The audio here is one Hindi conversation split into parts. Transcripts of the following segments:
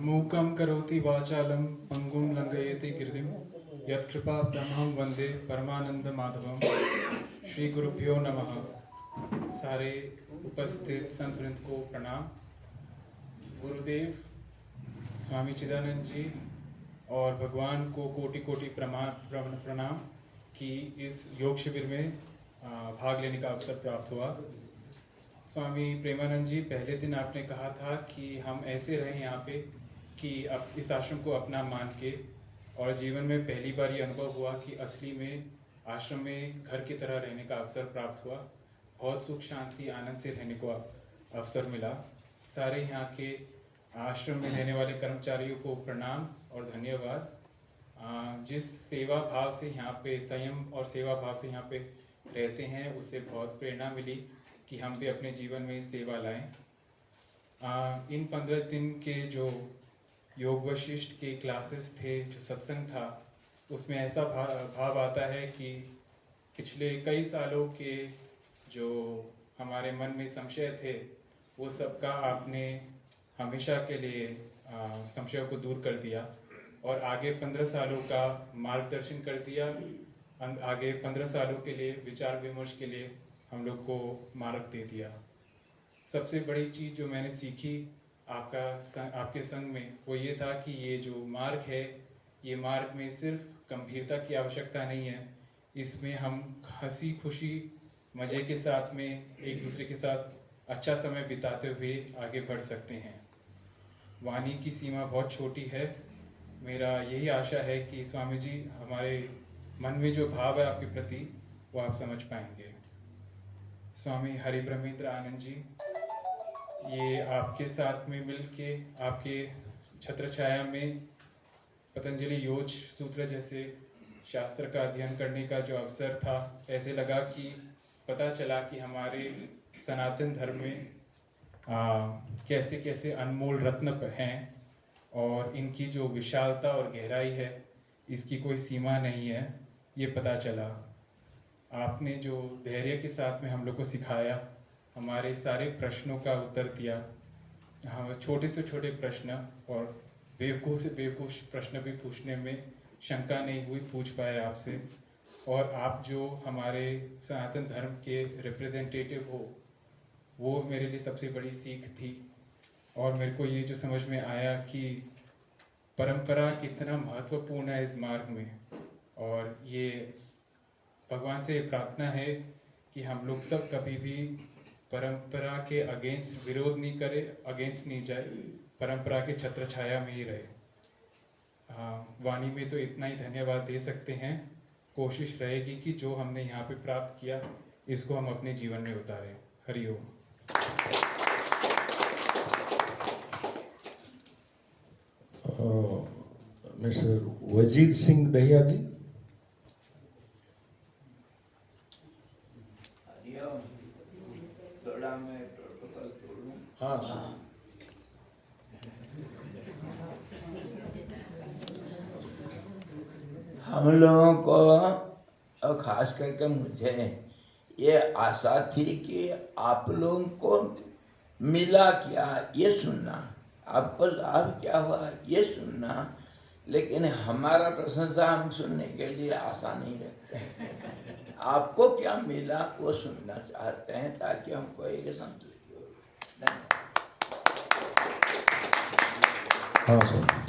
मूकं करोति वाचालं पंगुं लंघयति गिरिं यत्कृपातमहं वंदे परमानंद माधवम। श्री गुरुभ्यो नमः। सारे उपस्थित संत वृंद को प्रणाम। गुरुदेव स्वामी चिदानंद जी और भगवान को कोटि कोटि प्रणाम कि इस योग शिविर में भाग लेने का अवसर प्राप्त हुआ। स्वामी प्रेमानंद जी, पहले दिन आपने कहा था कि हम ऐसे रहें यहाँ पे कि अब इस आश्रम को अपना मान के, और जीवन में पहली बार ये अनुभव हुआ कि असली में आश्रम में घर की तरह रहने का अवसर प्राप्त हुआ। बहुत सुख शांति आनंद से रहने को अवसर मिला। सारे यहाँ के आश्रम में रहने वाले कर्मचारियों को प्रणाम और धन्यवाद। जिस सेवा भाव से यहाँ पे, संयम और सेवा भाव से यहाँ पे रहते हैं, उससे बहुत प्रेरणा मिली कि हम भी अपने जीवन में सेवा लाएं। इन 15 दिन के जो योग वशिष्ठ के क्लासेस थे, जो सत्संग था, उसमें ऐसा भाव आता है कि पिछले कई सालों के जो हमारे मन में संशय थे, वो सबका आपने हमेशा के लिए संशयों को दूर कर दिया और आगे 15 सालों का मार्गदर्शन कर दिया। आगे 15 सालों के लिए विचार विमर्श के लिए हम लोग को मार्ग दे दिया। सबसे बड़ी चीज़ जो मैंने सीखी आपके संग में, वो ये था कि ये जो मार्ग है, ये मार्ग में सिर्फ गंभीरता की आवश्यकता नहीं है। इसमें हम हंसी खुशी मज़े के साथ में एक दूसरे के साथ अच्छा समय बिताते हुए आगे बढ़ सकते हैं। वाणी की सीमा बहुत छोटी है। मेरा यही आशा है कि स्वामी जी, हमारे मन में जो भाव है आपके प्रति, वो आप समझ पाएंगे। स्वामी हरि ब्रह्मेंद्र आनंद जी, ये आपके साथ में मिल के, आपके छत्र छाया में पतंजलि योग सूत्र जैसे शास्त्र का अध्ययन करने का जो अवसर था, ऐसे लगा कि पता चला कि हमारे सनातन धर्म में कैसे कैसे अनमोल रत्न हैं और इनकी जो विशालता और गहराई है, इसकी कोई सीमा नहीं है। ये पता चला। आपने जो धैर्य के साथ में हम लोग को सिखाया, हमारे सारे प्रश्नों का उत्तर दिया। हाँ, छोटे से छोटे प्रश्न और बेवकूफ़ से बेवकूफ़ प्रश्न भी पूछने में शंका नहीं हुई, पूछ पाए आपसे। और आप जो हमारे सनातन धर्म के रिप्रेजेंटेटिव हो, वो मेरे लिए सबसे बड़ी सीख थी। और मेरे को ये जो समझ में आया कि परंपरा कितना महत्वपूर्ण है इस मार्ग में। और ये भगवान से प्रार्थना है कि हम लोग सब कभी भी परंपरा के अगेंस्ट विरोध नहीं करें, अगेंस्ट नहीं जाए, परंपरा के छत्र छाया में ही रहे। वाणी में तो इतना ही धन्यवाद दे सकते हैं। कोशिश रहेगी कि जो हमने यहाँ पे प्राप्त किया, इसको हम अपने जीवन में उतारें। हरि ओम। मिस्टर वजीर सिंह दहिया जी। थोड़ा मैं प्रोटोकॉल तोड़ूं। हाँ, हम लोगों को और खास करके मुझे ये आशा थी कि आप लोगों को मिला क्या ये सुनना, आपको लाभ क्या हुआ ये सुनना, लेकिन हमारा प्रशंसा हम सुनने के लिए आशा नहीं रखते। आपको क्या मिला वो सुनना चाहते हैं, ताकि हमको एक संतुष्टि हो। हाँ सर।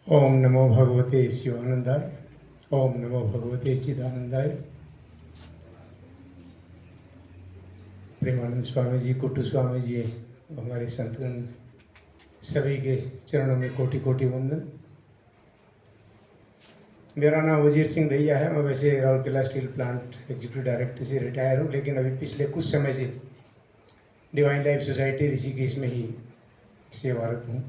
ओम नमो भगवते शिवानंदाय। ओम नमो भगवते चिदानंदाय। प्रेमानंद स्वामी जी, कुट्टू स्वामी जी, हमारे संतगण सभी के चरणों में कोटि कोटि वंदन। मेरा नाम वजीर सिंह दहिया है। मैं वैसे Rourkela steel plant executive director से रिटायर हूँ, लेकिन अभी पिछले कुछ समय से डिवाइन लाइफ सोसाइटी ऋषिकेश में ही सेवारत हूँ।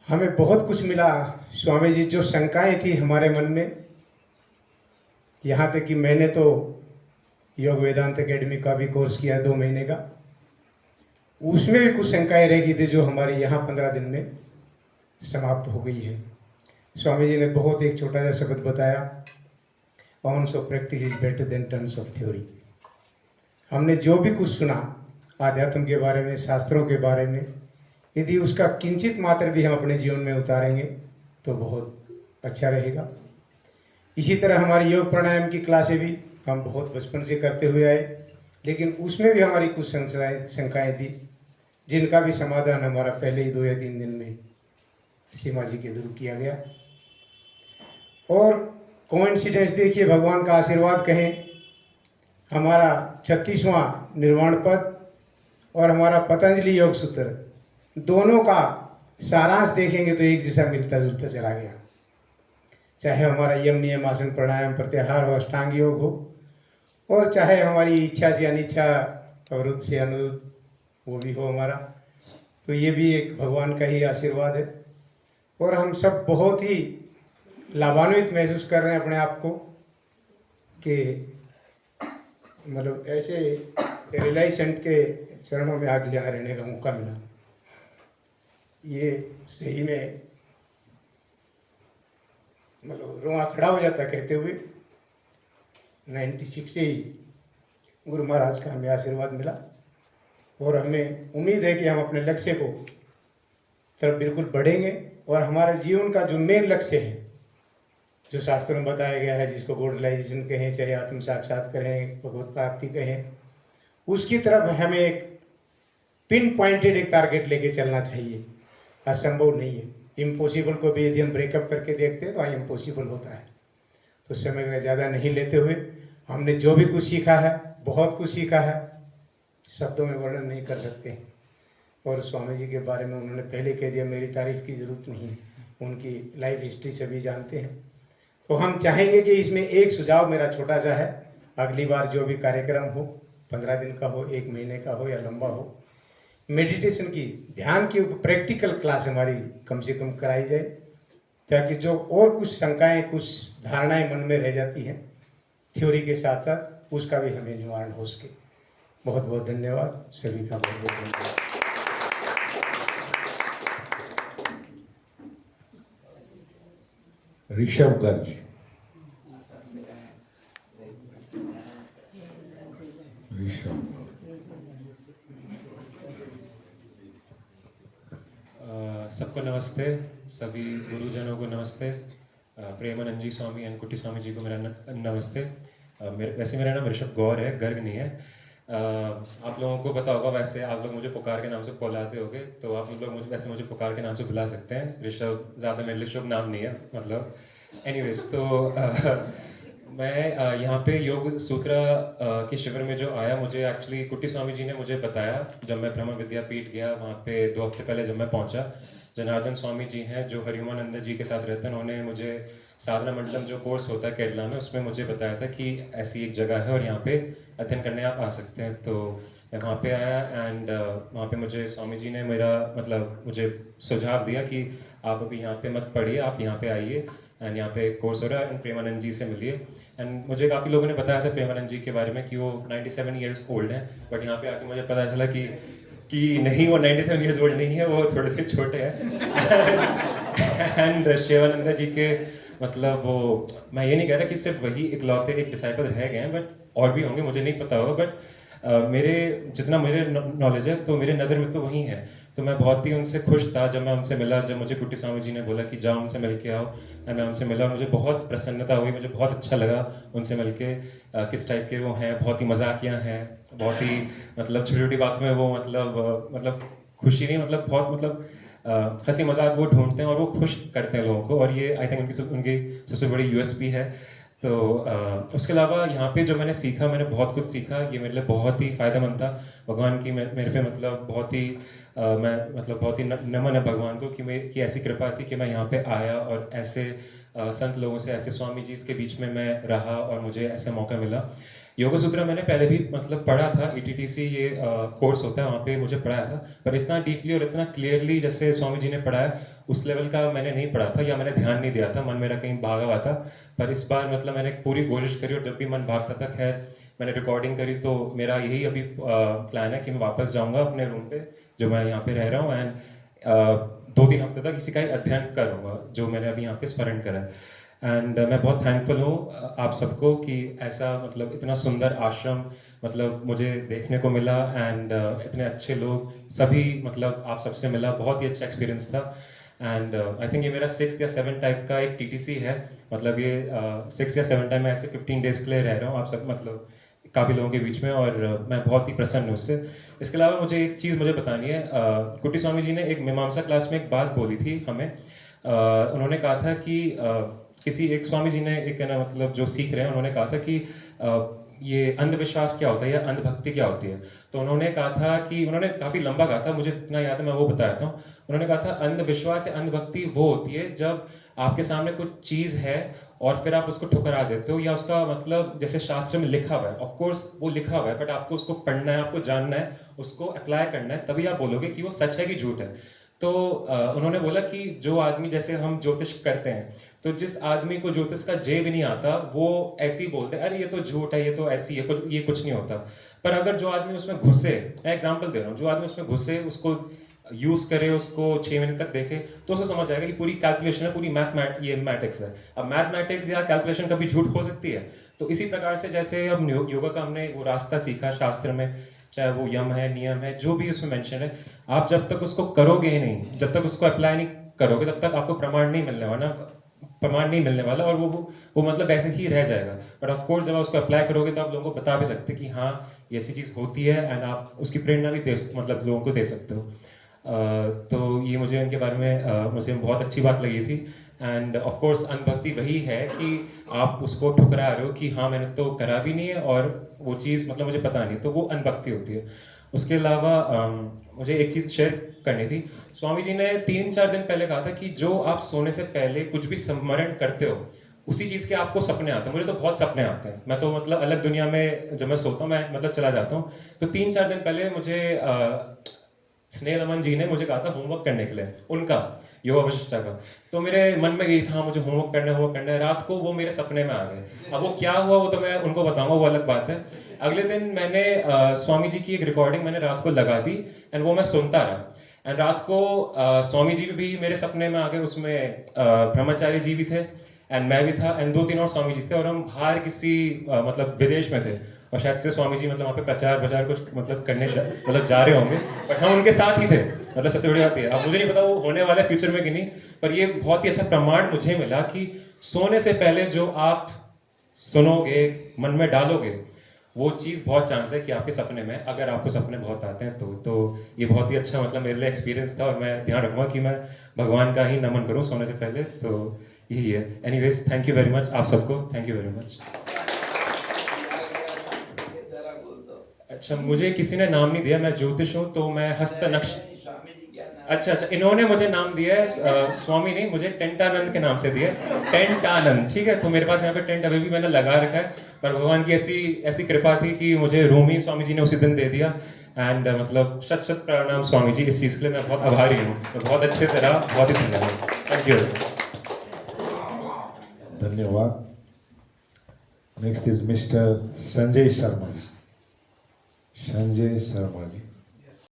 हमें बहुत कुछ मिला स्वामी जी। जो शंकाएं थी हमारे मन में, यहाँ तक कि मैंने तो योग वेदांत एकेडमी का भी कोर्स किया 2 महीने का, उसमें भी कुछ शंकाएं रह गई थी जो हमारे यहाँ 15 दिन में समाप्त हो गई है। स्वामी जी ने बहुत एक छोटा सा शब्द बताया, ounce of practice is better than tons of theory. हमने जो भी कुछ सुना आध्यात्म के बारे में, शास्त्रों के बारे में, यदि उसका किंचित मात्र भी हम अपने जीवन में उतारेंगे तो बहुत अच्छा रहेगा। इसी तरह हमारी योग प्राणायाम की क्लासें भी हम बहुत बचपन से करते हुए आए, लेकिन उसमें भी हमारी कुछ शंकाएँ थी, जिनका भी समाधान हमारा पहले ही 2 या 3 दिन में सीमा जी के दूर किया गया। और कोइंसिडेंस देखिए, भगवान का आशीर्वाद कहें, हमारा 36वां निर्वाण पद और हमारा पतंजलि योग सूत्र, दोनों का सारांश देखेंगे तो एक जैसा मिलता जुलता चला गया। चाहे हमारा यम नियम आसन प्राणायाम प्रत्याहार हो, अष्टांग योग हो, और चाहे हमारी इच्छा से अनिच्छा, अवरुद्ध से अनुरुद्ध, वो भी हो हमारा, तो ये भी एक भगवान का ही आशीर्वाद है। और हम सब बहुत ही लाभान्वित महसूस कर रहे हैं अपने आप को कि मतलब ऐसे रिलायंस सेंट के चरणों में आगे यहाँ रहने का मौका मिला। ये सही में मतलब रोआ खड़ा हो जाता कहते हुए। 96 से ही गुरु महाराज का हमें आशीर्वाद मिला और हमें उम्मीद है कि हम अपने लक्ष्य को तरफ बिल्कुल बढ़ेंगे और हमारा जीवन का जो मेन लक्ष्य है, जो शास्त्रों में बताया गया है, जिसको गॉड रियलाइजेशन कहें, चाहे आत्म साक्षात कहें, भगवत प्राप्ति कहें, उसकी तरफ हमें एक पिन पॉइंटेड एक टारगेट लेके चलना चाहिए। असंभव नहीं है, इम्पॉसिबल को भी यदि हम ब्रेकअप करके देखते हैं तो इम्पॉसिबल होता है। तो समय का ज़्यादा नहीं लेते हुए हमने जो भी कुछ सीखा है, बहुत कुछ सीखा है, शब्दों में वर्णन नहीं कर सकते। और स्वामी जी के बारे में उन्होंने पहले कह दिया, मेरी तारीफ की ज़रूरत नहीं, उनकी लाइफ हिस्ट्री सभी जानते हैं। तो हम चाहेंगे कि इसमें एक सुझाव मेरा छोटा सा है, अगली बार जो भी कार्यक्रम हो, 15 दिन का हो, 1 महीने का हो या लंबा हो, मेडिटेशन की, ध्यान की प्रैक्टिकल क्लास हमारी कम से कम कराई जाए, ताकि जो और कुछ शंकाएं, कुछ धारणाएं मन में रह जाती हैं थ्योरी के साथ साथ, उसका भी हमें निवारण हो सके। बहुत बहुत धन्यवाद सभी का, बहुत बहुत धन्यवाद। ऋषभ गर्ग। ऋषभ सबको नमस्ते, सभी गुरुजनों को नमस्ते, प्रेमानंद जी स्वामी एंड कुट्टी स्वामी जी को मेरा नमस्ते। वैसे मेरा नाम ऋषभ गौर है, गर्ग नहीं है। आप लोगों को पता होगा, वैसे आप लोग मुझे पुकार के नाम से बुलाते होगे, तो आप लोग मुझे पुकार के नाम से बुला सकते हैं। ऋषभ ज़्यादा मेरे लिए शुभ नाम नहीं है, मतलब एनीवेज। तो मैं यहाँ पे योग सूत्र के शिविर में जो आया, मुझे एक्चुअली कुट्टी स्वामी जी ने मुझे बताया जब मैं ब्रह्म विद्यापीठ गया। वहाँ पे 2 हफ्ते पहले जब मैं पहुँचा, जनार्दन स्वामी जी हैं जो हरिओमानंद जी के साथ रहते हैं, उन्होंने मुझे साधना मंडलम जो कोर्स होता है केरला में, उसमें मुझे बताया था कि ऐसी एक जगह है और यहाँ पे अध्ययन करने आप आ सकते हैं। तो मैं वहाँ पे आया एंड वहाँ पे मुझे स्वामी जी ने मुझे सुझाव दिया कि आप अभी यहाँ पे मत पढ़िए, आप यहाँ पे आइए एंड यहाँ पे कोर्स हो रहा है एंड प्रेमानंद जी से मिलिए। एंड मुझे काफ़ी लोगों ने बताया था प्रेमानंद जी के बारे में कि वो 97 ईयर्स ओल्ड हैं, बट यहाँ पे आके मुझे पता चला कि नहीं, वो 97 ईयर्स ओल्ड नहीं है, वो थोड़े से छोटे हैं। एंड शिवानंद जी के वो, मैं ये नहीं कह रहा कि सिर्फ वही इकलौते एक डिसाइपल रह गए हैं, बट और भी होंगे, मुझे नहीं पता होगा, बट जितना मेरे नॉलेज है तो मेरे नज़र में तो वही है। तो मैं बहुत ही उनसे खुश था जब मैं उनसे मिला, जब मुझे कुट्टी स्वामी जी ने बोला कि जाओ उनसे मिल के आओ, एंड मैं उनसे मिला। मुझे बहुत प्रसन्नता हुई, मुझे बहुत अच्छा लगा उनसे मिल के। किस टाइप के वो हैं, बहुत ही मजाकिया हैं, बहुत ही छोटी छोटी बात में वो खुशी नहीं, बहुत हंसी मजाक वो ढूंढते हैं और वो खुश करते हैं लोगों को, और ये आई थिंक उनकी सबसे बड़ी यूएसपी है। तो उसके अलावा यहाँ पे जो मैंने सीखा, मैंने बहुत कुछ सीखा, ये मेरे लिए बहुत ही फ़ायदेमंद था। भगवान की मेरे पे बहुत ही बहुत ही नमन है भगवान को कि ऐसी कृपा थी कि मैं यहाँ पे आया और ऐसे संत लोगों से, ऐसे स्वामी जी के बीच में मैं रहा और मुझे ऐसा मौका मिला। योगा सूत्र मैंने पहले भी पढ़ा था, ETTC ये कोर्स होता है, वहाँ पे मुझे पढ़ाया था, पर इतना डीपली और इतना क्लियरली जैसे स्वामी जी ने पढ़ाया उस लेवल का मैंने नहीं पढ़ा था, या मैंने ध्यान नहीं दिया था, मन मेरा कहीं भागा हुआ था। पर इस बार मैंने पूरी कोशिश करी, और जब भी मन भागता था, खैर मैंने रिकॉर्डिंग करी। तो मेरा यही अभी प्लान है कि मैं वापस जाऊँगा अपने रूम पे जो मैं यहाँ पे रह रहा हूँ, एंड 2-3 हफ्ते तक इसी का ही अध्ययन करूँगा जो मैंने अभी यहाँ पे स्मरण करा है। एंड मैं बहुत थैंकफुल हूँ आप सबको कि ऐसा मतलब इतना सुंदर आश्रम मतलब मुझे देखने को मिला एंड इतने अच्छे लोग सभी मतलब आप सबसे मिला, बहुत ही अच्छा एक्सपीरियंस था। एंड आई थिंक ये मेरा 6th या 7th टाइप का एक टीटीसी है, मतलब ये 6 या 7 टाइम मैं ऐसे 15 डेज के लिए रह रहा हूँ आप सब मतलब काफ़ी लोगों के बीच में, और मैं बहुत ही प्रसन्न हूँ उससे। इसके अलावा मुझे एक चीज़ मुझे बतानी है, कुट्टी स्वामी जी ने एक मीमांसा क्लास में एक बात बोली थी हमें। उन्होंने कहा था कि किसी एक स्वामी जी ने एक है ना मतलब जो सीख रहे हैं उन्होंने कहा था कि ये अंधविश्वास क्या होता है या अंधभक्ति क्या होती है। तो उन्होंने कहा था कि उन्होंने काफ़ी लंबा कहा था, मुझे जितना याद है मैं वो बताता हूँ। उन्होंने कहा था अंधविश्वास या अंधभक्ति वो होती है जब आपके सामने कुछ चीज़ है और फिर आप उसको ठुकरा देते हो, या उसका मतलब जैसे शास्त्र में लिखा हुआ है, ऑफ कोर्स वो लिखा हुआ है बट आपको उसको पढ़ना है, आपको जानना है, उसको अप्लाई करना है, तभी आप बोलोगे कि वो सच है कि झूठ है। तो उन्होंने बोला कि जो आदमी जैसे हम ज्योतिष करते हैं, तो जिस आदमी को ज्योतिष का जे भी नहीं आता वो ऐसे ही बोलते हैं अरे ये तो झूठ है, ये तो ऐसी है, कुछ ये कुछ नहीं होता। पर अगर जो आदमी उसमें घुसे, मैं एग्जांपल दे रहा हूँ, जो आदमी उसमें घुसे, उसको यूज करे, उसको 6 महीने तक देखे, तो उसको समझ आएगा कि पूरी कैलकुलेशन है, पूरी मैथमेटिक्स है। अब मैथमेटिक्स या कैलकुलेशन कभी झूठ हो सकती है। तो इसी प्रकार से जैसे अब योगा का हमने वो रास्ता सीखा शास्त्र में, चाहे वो यम है, नियम है, जो भी उसमें मेंशन है, आप जब तक उसको करोगे ही नहीं, जब तक उसको अप्लाई नहीं करोगे, तब तक आपको प्रमाण नहीं मिलने वाला, प्रमाण नहीं मिलने वाला, और वो मतलब ऐसे ही रह जाएगा। बट ऑफ कोर्स जब आप उसको अप्लाई करोगे तो आप लोगों को बता भी सकते हैं कि हाँ ये ऐसी चीज़ होती है, एंड आप उसकी प्रेरणा भी दे मतलब लोगों को दे सकते हो। तो ये मुझे उनके बारे में मुझे बहुत अच्छी बात लगी थी। एंड ऑफ कोर्स अनुभक्ति वही है कि आप उसको ठुकरा रहे हो कि हाँ मैंने तो करा भी नहीं है और वो चीज़ मतलब मुझे पता नहीं, तो वो अनुभक्ति होती है। उसके अलावा मुझे एक चीज़ शेयर करनी थी। स्वामी जी ने 3-4 दिन पहले कहा था कि जो आप सोने से पहले कुछ भी स्मरण करते हो उसी चीज़ के आपको सपने आते हैं। मुझे तो बहुत सपने आते हैं, मैं तो मतलब अलग दुनिया में जब मैं सोता हूँ मैं मतलब चला जाता हूँ। तो 3-4 दिन पहले मुझे स्नेह रमन जी ने मुझे कहा था होमवर्क करने के लिए, उनका योगा वशिष्ठा का। तो मेरे मन में गई था मुझे होमवर्क करना है, रात को वो मेरे सपने में आ गए। अब वो क्या हुआ वो तो मैं उनको बताऊंगा, वो अलग बात है। अगले दिन मैंने स्वामी जी की एक रिकॉर्डिंग मैंने रात को लगा दी, एंड वो मैं सुनता रहा। एंड रात को स्वामी जी भी मेरे सपने में आ गए, उसमें ब्रह्मचारी जी भी थे एंड मैं भी था, एंड 2-3 और स्वामी जी थे, और हम बाहर किसी मतलब विदेश में थे, और शायद से स्वामी जी मतलब वहाँ पे प्रचार कुछ मतलब करने मतलब जा रहे होंगे, बट हम उनके साथ ही थे। मतलब सबसे बड़ी बात ये, अब मुझे नहीं पता वो होने वाला है फ्यूचर में कि नहीं, पर ये बहुत ही अच्छा प्रमाण मुझे मिला कि सोने से पहले जो आप सुनोगे, मन में डालोगे, वो चीज़ बहुत चांस है कि आपके सपने में, अगर आपको सपने बहुत आते हैं तो ये बहुत ही अच्छा मतलब मेरे लिए एक्सपीरियंस था, और मैं ध्यान रखूंगा कि मैं भगवान का ही नमन करूं सोने से पहले। तो यही है। Anyways thank you very much आप सबको, थैंक यू वेरी मच। अच्छा, मुझे किसी ने नाम नहीं दिया, मैं ज्योतिष हूँ तो मैं हस्त नक्श। अच्छा, इन्होंने मुझे नाम दिया है, स्वामी नहीं, मुझे टेंटानंद के नाम से दिया है, टेंटानंद, ठीक है। तो मेरे पास यहाँ पे टेंट अभी भी मैंने लगा रखा है, पर भगवान की ऐसी कृपा थी कि मुझे रूम ही स्वामी जी ने उसी दिन दे दिया। एंड मतलब शत प्रणाम स्वामी जी, इस चीज़ के लिए मैं बहुत आभारी हूँ। तो बहुत अच्छे से रहा, बहुत ही धन्यवाद, थैंक यू। धन्यवाद। Next is mister Sanjay Sharma ji. Sanjay Sharma ji.